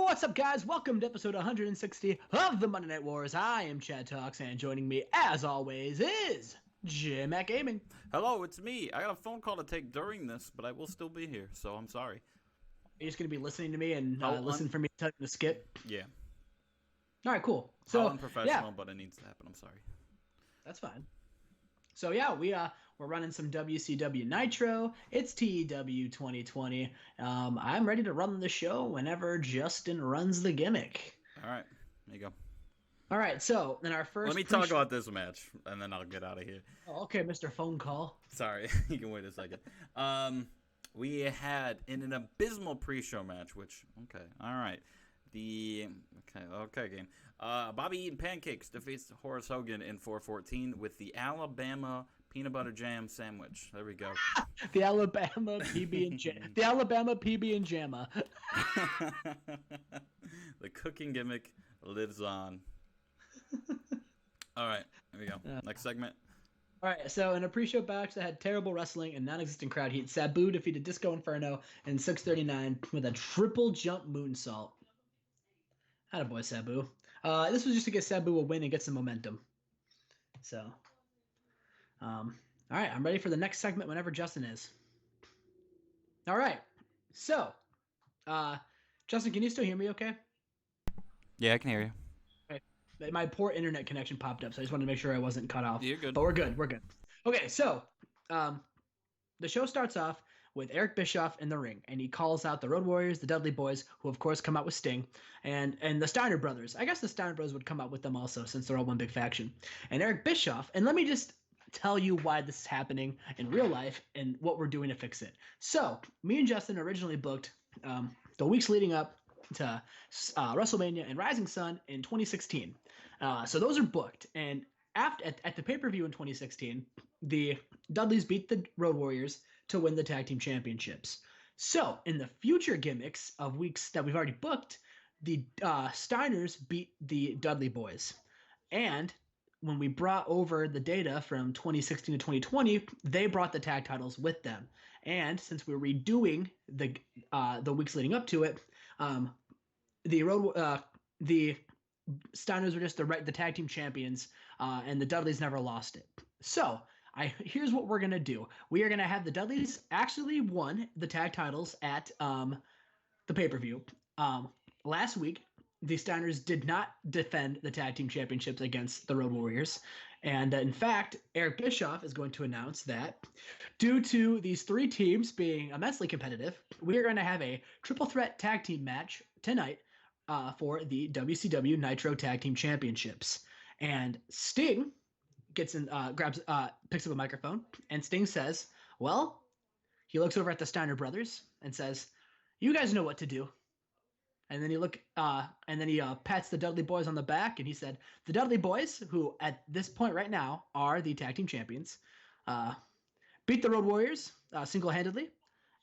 What's up, guys? Welcome to episode 160 of the Monday Night Wars. I am Chad Talks, and joining me, as always, is Jmack Gaming. Hello, it's me. I got a phone call to take during this, but I will still be here, so I'm sorry. Are you just going to be listening to me and listen for me to tell you to skip? Yeah. All right, cool. So, unprofessional, but it needs to happen. I'm sorry. That's fine. So, yeah, we're running some WCW Nitro. It's TEW 2020. I'm ready to run the show whenever Justin runs the gimmick. All right. There you go. All right, so in our first... Let me talk about this match, and then I'll get out of here. Oh, okay, Mr. Phone Call. Sorry. You can wait a second. We had in an abysmal pre-show match, which... Okay. All right. Okay, game. Bobby Eaton Pancakes defeats Horace Hogan in 414 with the Alabama peanut butter jam sandwich. There we go. The Alabama PB and Jam. The Alabama PB and Jamma. The cooking gimmick lives on. All right, here we go. Next segment. All right, so in a pre-show match that had terrible wrestling and non-existent crowd heat, Sabu defeated Disco Inferno in 639 with a triple jump moonsault. Attaboy, Sabu. This was just to get Sabu a win and get some momentum. So, all right, I'm ready for the next segment whenever Justin is. All right, so, Justin, can you still hear me okay? Yeah, I can hear you. Okay. My poor internet connection popped up, so I just wanted to make sure I wasn't cut off. You're good. But we're good. Okay, so, the show starts off with Eric Bischoff in the ring, and he calls out the Road Warriors, the Dudley Boyz, who of course come out with Sting, and the Steiner brothers. I guess the Steiner brothers would come out with them also, since they're all one big faction. And Eric Bischoff, and let me just tell you why this is happening in real life and what we're doing to fix it. So, me and Justin originally booked the weeks leading up to WrestleMania and Rising Sun in 2016. So those are booked, and at the pay-per-view in 2016, the Dudleys beat the Road Warriors to win the tag team championships. So in the future gimmicks of weeks that we've already booked, the Steiners beat the Dudley Boyz. And when we brought over the data from 2016 to 2020, they brought the tag titles with them. And since we're redoing the weeks leading up to it, the Steiners were just the tag team champions, and the Dudleys never lost it. So here's what we're gonna do. We are gonna have the Dudleys actually won the tag titles at the pay-per-view. Last week, the Steiners did not defend the tag team championships against the Road Warriors. And in fact, Eric Bischoff is going to announce that due to these three teams being immensely competitive, we are going to have a triple threat tag team match tonight for the WCW Nitro Tag Team Championships. And Sting picks up a microphone, and Sting says, well, he looks over at the Steiner brothers and says, you guys know what to do. And then he pats the Dudley Boyz on the back, and he said, the Dudley Boyz, who at this point right now are the tag team champions, beat the Road Warriors single-handedly,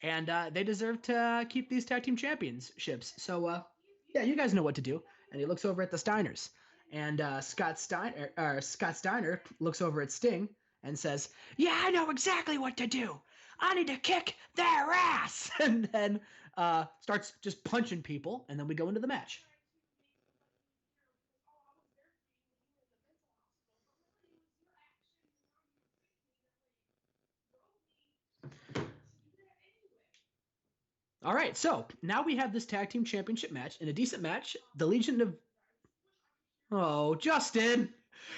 and they deserve to keep these tag team championships. So, yeah, you guys know what to do. And he looks over at the Steiners, and Scott Steiner looks over at Sting and says, yeah, I know exactly what to do. I need to kick their ass. And then starts just punching people, and then we go into the match. All right, so now we have this tag team championship match. In a decent match, the Legion of... Oh, Justin!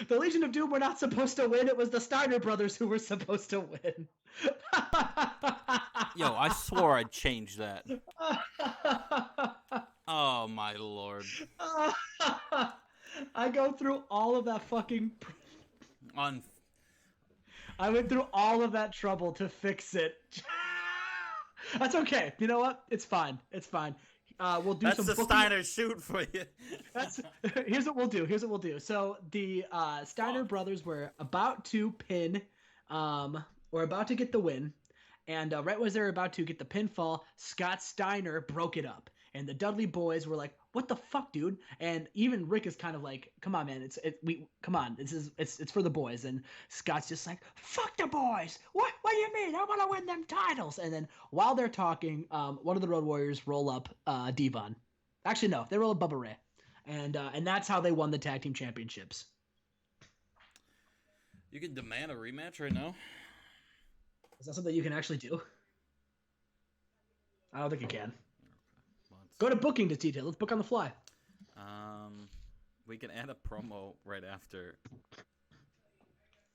The Legion of Doom were not supposed to win. It was the Steiner brothers who were supposed to win. Yo, I swore I'd change that. Oh, my Lord. I go through all of that fucking... I went through all of that trouble to fix it. That's okay. You know what? It's fine. We'll do some. That's the Steiner shoot for you. Here's what we'll do. So the Steiner brothers were about to pin, or about to get the win, and right as they were about to get the pinfall, Scott Steiner broke it up, and the Dudley Boyz were like, "What the fuck, dude?" And even Rick is kind of like, "Come on, man, come on, it's for the boys." And Scott's just like, "Fuck the boys! What do you mean? I want to win them titles!" And then while they're talking, one of the Road Warriors roll up Devon, Actually, no, they were Bubba Ray, and that's how they won the tag team championships. You can demand a rematch right now. Is that something you can actually do? I don't think you can. Go to booking to detail. Let's book on the fly. We can add a promo right after.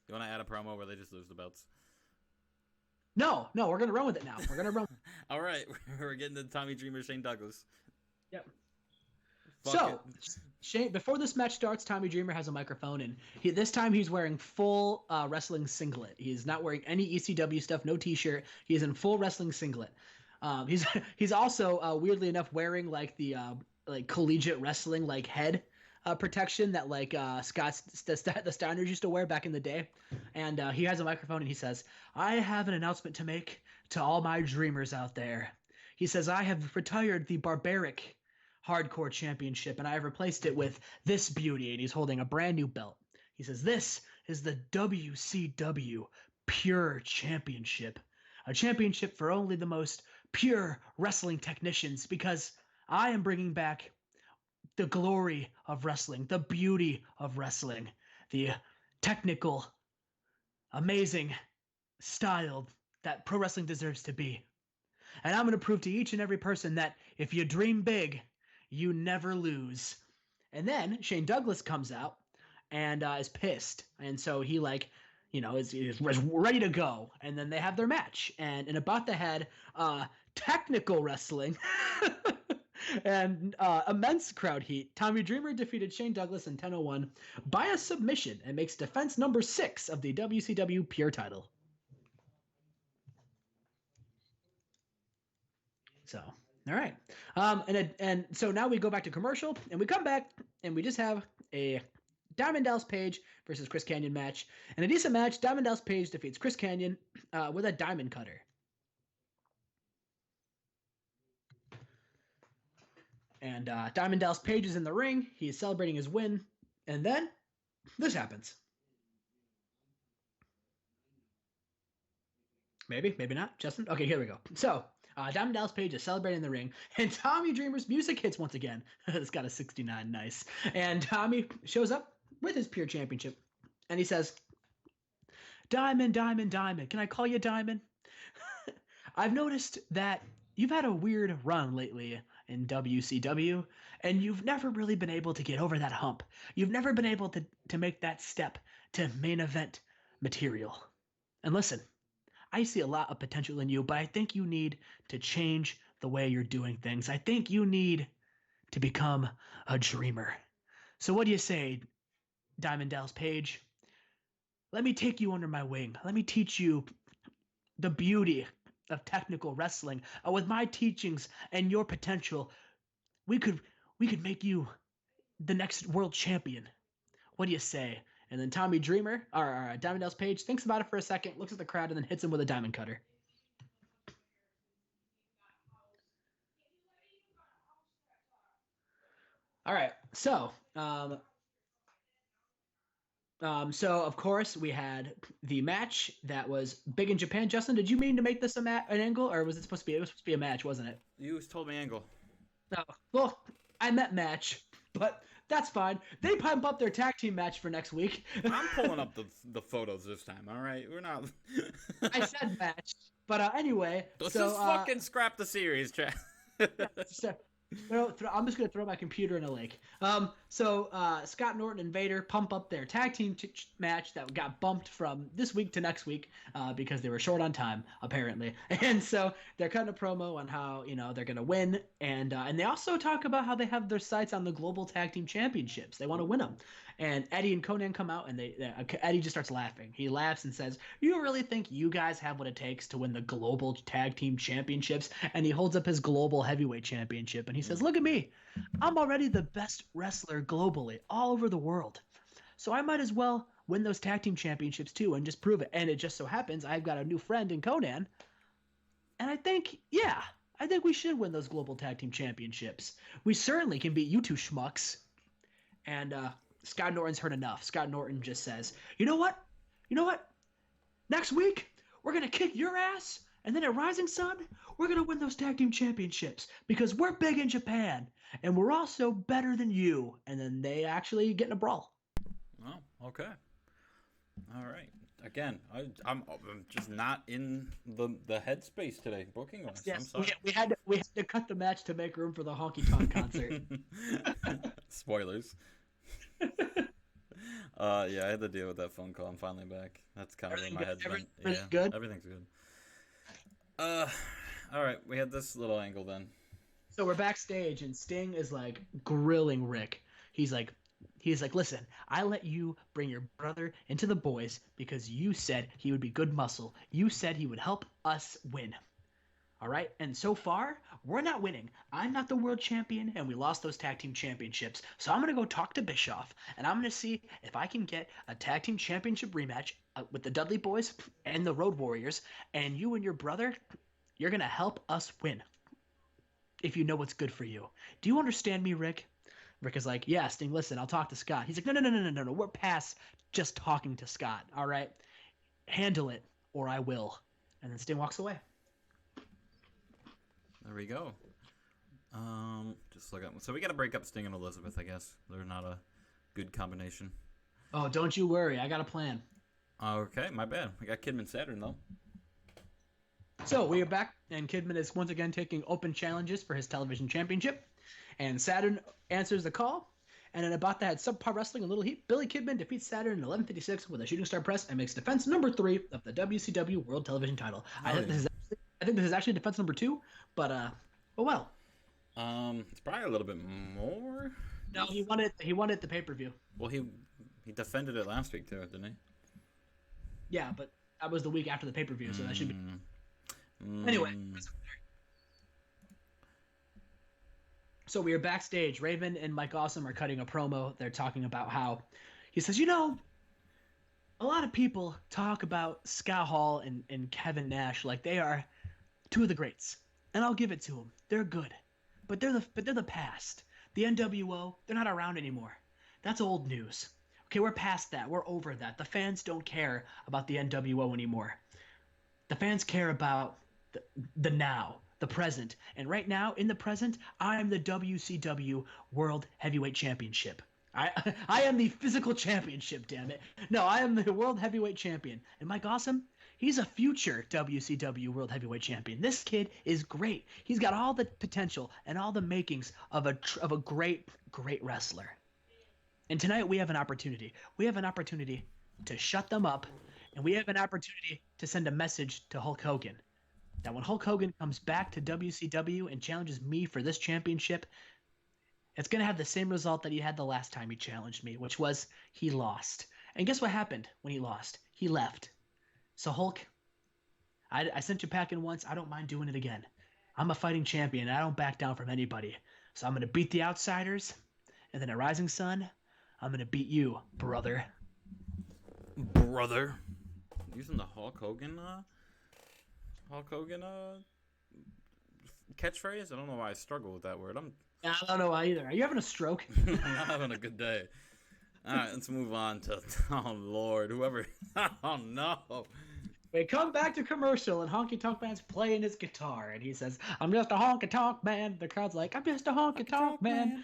You want to add a promo where they just lose the belts? No, we're gonna run with it now. We're gonna run. All right, we're getting to Tommy Dreamer, Shane Douglas. Yep. Shane, before this match starts, Tommy Dreamer has a microphone, and this time he's wearing full wrestling singlet. He's not wearing any ECW stuff, no T-shirt. He is in full wrestling singlet. He's also weirdly enough wearing like the like collegiate wrestling like head protection that like the Steiners used to wear back in the day. And he has a microphone and he says, "I have an announcement to make to all my dreamers out there." He says, "I have retired the barbaric hardcore championship and I have replaced it with this beauty." And he's holding a brand new belt. He says, "This is the WCW Pure Championship, a championship for only the most pure wrestling technicians, because I am bringing back the glory of wrestling, the beauty of wrestling, the technical, amazing style that pro wrestling deserves to be. And I'm going to prove to each and every person that if you dream big, you never lose." And then Shane Douglas comes out and is pissed. And so he is ready to go. And then they have their match. And in about the head, technical wrestling and immense crowd heat, Tommy Dreamer defeated Shane Douglas in 10:01 by a submission and makes defense number 6 of the WCW Pure title. So, all right. And so now we go back to commercial, and we come back, and we just have a Diamond Dallas Page versus Chris Kanyon match. And a decent match. Diamond Dallas Page defeats Chris Kanyon with a diamond cutter. And Diamond Dallas Page is in the ring. He is celebrating his win. And then this happens. Maybe not. Justin? Okay, here we go. So, Diamond Dallas Page is celebrating in the ring, and Tommy Dreamer's music hits once again. It's got a 69, nice. And Tommy shows up with his Pure Championship, and he says, "Diamond, Diamond, Diamond. Can I call you Diamond? I've noticed that you've had a weird run lately in WCW, and you've never really been able to get over that hump. You've never been able to make that step to main event material. And listen, I see a lot of potential in you, but I think you need to change the way you're doing things. I think you need to become a dreamer. So what do you say, Diamond Dallas Page? Let me take you under my wing. Let me teach you the beauty of technical wrestling. With my teachings and your potential, we could make you the next world champion. What do you say?" And then Tommy Dreamer, or Diamond Dallas Page, thinks about it for a second, looks at the crowd, and then hits him with a diamond cutter. All right, so of course we had the match that was big in Japan. Justin, did you mean to make this an angle, or was it supposed to be? It was supposed to be a match, wasn't it? You told me angle. No, well, I meant match, but that's fine. They pump up their tag team match for next week. I'm pulling up the photos this time. All right, we're not. I said match, but anyway. Let's just fucking scrap the series, Chad. I'm just gonna throw my computer in a lake. So Scott Norton and Vader pump up their tag team match that got bumped from this week to next week because they were short on time apparently, and so they're cutting a promo on how they're gonna win, and they also talk about how they have their sights on the global tag team championships. They want to win them, and Eddie and Conan come out, and Eddie just starts laughing. He laughs and says, "You really think you guys have what it takes to win the global tag team championships?" And he holds up his global heavyweight championship, and he says, "Look at me. I'm already the best wrestler globally, all over the world. So I might as well win those tag team championships too and just prove it." And it just so happens I've got a new friend in Conan. And I think we should win those global tag team championships. We certainly can beat you two schmucks. And Scott Norton's heard enough. Scott Norton just says, You know what? Next week, we're going to kick your ass And then at Rising Sun, we're going to win those tag team championships because we're big in Japan and we're also better than you. And then they actually get in a brawl. Oh, okay. All right. Again, I'm just not in the headspace today. Booking wise, Yes, I'm sorry. we had to cut the match to make room for the Honky Tonk concert. Spoilers. Yeah, I had to deal with that phone call. I'm finally back. That's kind of where my head's been. Everything good? Everything's good. All right, we had this little angle then. So we're backstage, and Sting is like grilling Rick. He's like, listen, I let you bring your brother into the Boyz because you said he would be good muscle. You said he would help us win. All right, and so far, we're not winning. I'm not the world champion, and we lost those tag team championships. So I'm going to go talk to Bischoff, and I'm going to see if I can get a tag team championship rematch with the Dudley Boyz and the Road Warriors, and you and your brother, you're going to help us win. If you know what's good for you. Do you understand me, Rick? Rick is like, yeah, Sting, listen, I'll talk to Scott. He's like, no. We're past just talking to Scott, all right? Handle it, or I will. And then Sting walks away. There we go. Just look up. So we got to break up Sting and Elizabeth, I guess. They're not a good combination. Oh, don't you worry. I got a plan. Okay, my bad. We got Kidman Saturn, though. So we are back, and Kidman is once again taking open challenges for his television championship. And Saturn answers the call. And in about that subpar wrestling, a little heat, Billy Kidman defeats Saturn in 11:56 with a shooting star press and makes defense number 3 of the WCW World Television Title. I think this is actually defense number 2, but oh well. It's probably a little bit more. No, he won it the pay-per-view. Well, he defended it last week too, didn't he? Yeah, but that was the week after the pay-per-view, so that should be. Anyway. So we are backstage. Raven and Mike Awesome are cutting a promo. They're talking about how he says, a lot of people talk about Scott Hall and Kevin Nash like they are two of the greats, and I'll give it to them. They're good, but they're the past. The NWO, they're not around anymore. That's old news. Okay, we're past that. We're over that. The fans don't care about the NWO anymore. The fans care about the now, the present. And right now, in the present, I'm the WCW World Heavyweight Championship. I am the physical championship, damn it. No, I am the World Heavyweight Champion. And Mike Awesome, he's a future WCW World Heavyweight Champion. This kid is great. He's got all the potential and all the makings of a great wrestler. And tonight we have an opportunity. We have an opportunity to shut them up, and we have an opportunity to send a message to Hulk Hogan. That when Hulk Hogan comes back to WCW and challenges me for this championship, it's going to have the same result that he had the last time he challenged me, which was he lost. And guess what happened when he lost? He left. So Hulk, I sent you packing once. I don't mind doing it again. I'm a fighting champion. I don't back down from anybody. So I'm going to beat the outsiders, and then at Rising Sun, I'm going to beat you, brother. Brother? Using the Hulk Hogan catchphrase? I don't know why I struggle with that word. I don't know why either. Are you having a stroke? I'm not having a good day. All right, let's move on to, oh, Lord, whoever. Oh, no. We come back to commercial, and Honky Tonk Man's playing his guitar, and he says, I'm just a honky tonk man. The crowd's like, I'm just a honky tonk man.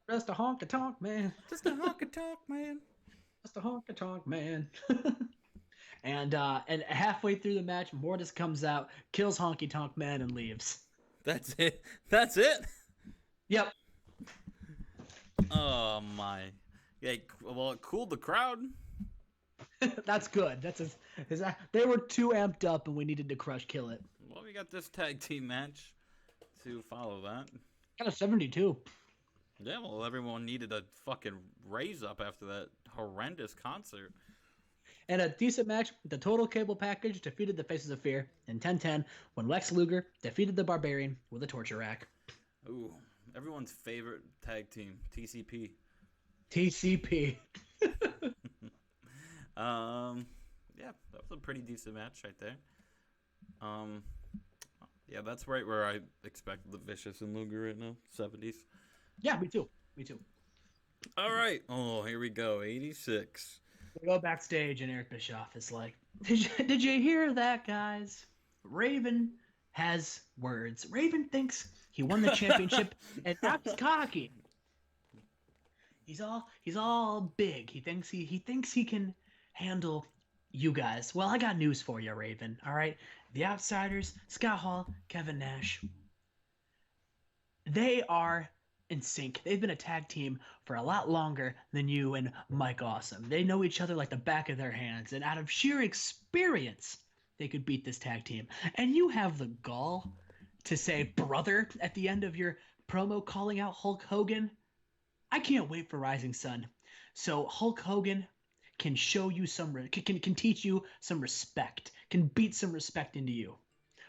Just a honky tonk man. Just a honky tonk man. Just a honky tonk man. And halfway through the match, Mortis comes out, kills Honky Tonk Man, and leaves. That's it? That's it? Yep. Oh, my. Yeah, well, it cooled the crowd. That's good. They were too amped up, and we needed to kill it. Well, we got this tag team match to follow that. Got a 72. Yeah, well, everyone needed a fucking raise up after that horrendous concert. And a decent match, the Total Cable Package defeated the Faces of Fear in 10-10 when Lex Luger defeated the Barbarian with a torture rack. Ooh, everyone's favorite tag team, TCP. TCP. Yeah, that was a pretty decent match right there. Yeah, that's right where I expect the Vicious and Luger right now, 70s. Yeah, me too. All right. Oh, here we go, 86. We go backstage, and Eric Bischoff is like, did you hear that, guys? Raven has words. Raven thinks he won the championship, and now he's cocky. He's all big. He thinks he can handle you guys. Well, I got news for you, Raven. All right, the Outsiders, Scott Hall, Kevin Nash. They are in sync. They've been a tag team for a lot longer than you and Mike Awesome. They know each other like the back of their hands, and out of sheer experience, they could beat this tag team. And you have the gall to say brother at the end of your promo calling out Hulk Hogan. I can't wait for Rising Sun. So Hulk Hogan can show you can teach you some respect, can beat some respect into you,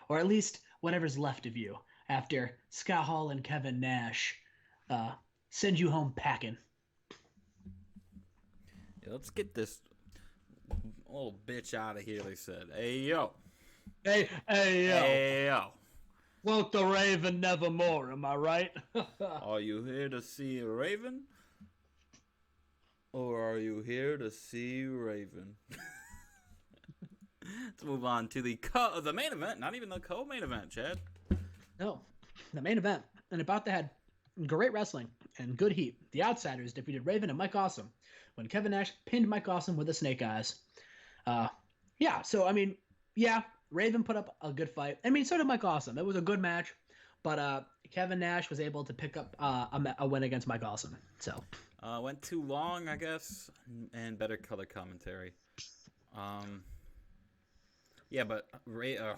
or at least whatever's left of you after Scott Hall and Kevin Nash send you home packing. Yeah, let's get this old bitch out of here. They said, "Hey yo, hey yo, hey yo, won't the Raven nevermore? Am I right?" Are you here to see Raven? Or are you here to see Raven? Let's move on to the main event. Not even the co-main event, Chad. No, the main event. And about to had great wrestling and good heat. The Outsiders defeated Raven and Mike Awesome when Kevin Nash pinned Mike Awesome with the Snake Eyes. Raven put up a good fight. I mean, so did Mike Awesome. It was a good match, but Kevin Nash was able to pick up a win against Mike Awesome. So went too long, I guess, and better color commentary. Yeah, but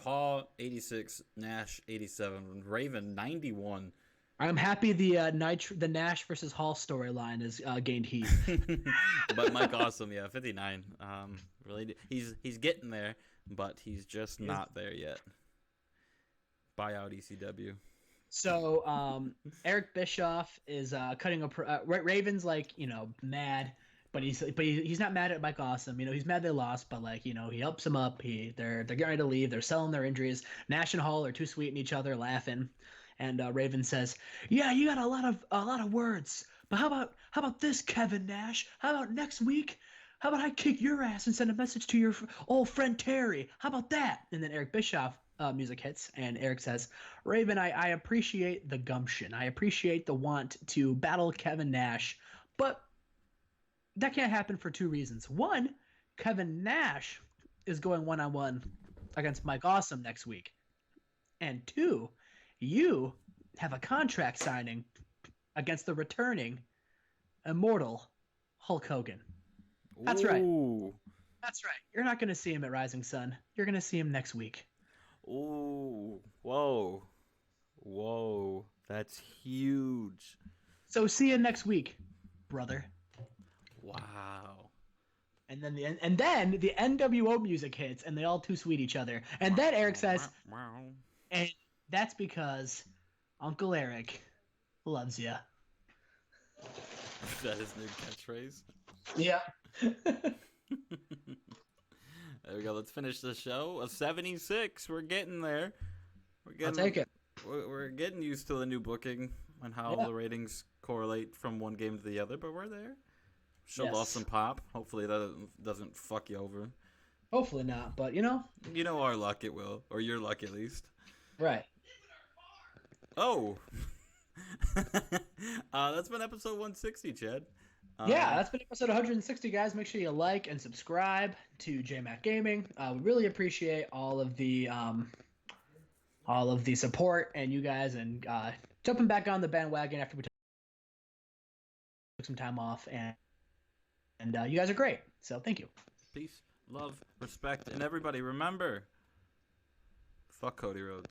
Hall 86, Nash 87, Raven 91. I'm happy the Nash versus Hall storyline has gained heat. But Mike Awesome, 59. Really, he's getting there, but he's just not there yet. Buy out ECW. So Eric Bischoff is cutting a Raven's mad, but he's not mad at Mike Awesome. He's mad they lost, but he helps him up. They're getting ready to leave. They're selling their injuries. Nash and Hall are too sweet in each other, laughing. And Raven says, "Yeah, you got a lot of words, but how about this, Kevin Nash? How about next week? How about I kick your ass and send a message to your old friend Terry? How about that?" And then Eric Bischoff music hits, and Eric says, "Raven, I appreciate the gumption. I appreciate the want to battle Kevin Nash, but that can't happen for two reasons. One, Kevin Nash is going one-on-one against Mike Awesome next week, and two, you have a contract signing against the returning immortal Hulk Hogan." That's right. Ooh. That's right. You're not going to see him at Rising Sun. You're going to see him next week. Ooh. Whoa. That's huge. So see you next week, brother. Wow. And then the NWO music hits, and they all too sweet each other. And then Eric says, and that's because Uncle Eric loves ya. Is that his new catchphrase? Yeah. There we go. Let's finish the show. A 76. We're getting there. I'll take it. We're getting used to the new booking and how the ratings correlate from one game to the other, but we're there. Showed off some pop. Hopefully that doesn't fuck you over. Hopefully not, but You know our luck it will, or your luck at least. Right. Oh. That's been episode 160, Chad. That's been episode 160, guys. Make sure you like and subscribe to Jmack Gaming. We really appreciate all of the support and you guys, and jumping back on the bandwagon after we took some time off, and you guys are great. So thank you. Peace, love, respect, and everybody remember, fuck Cody Rhodes.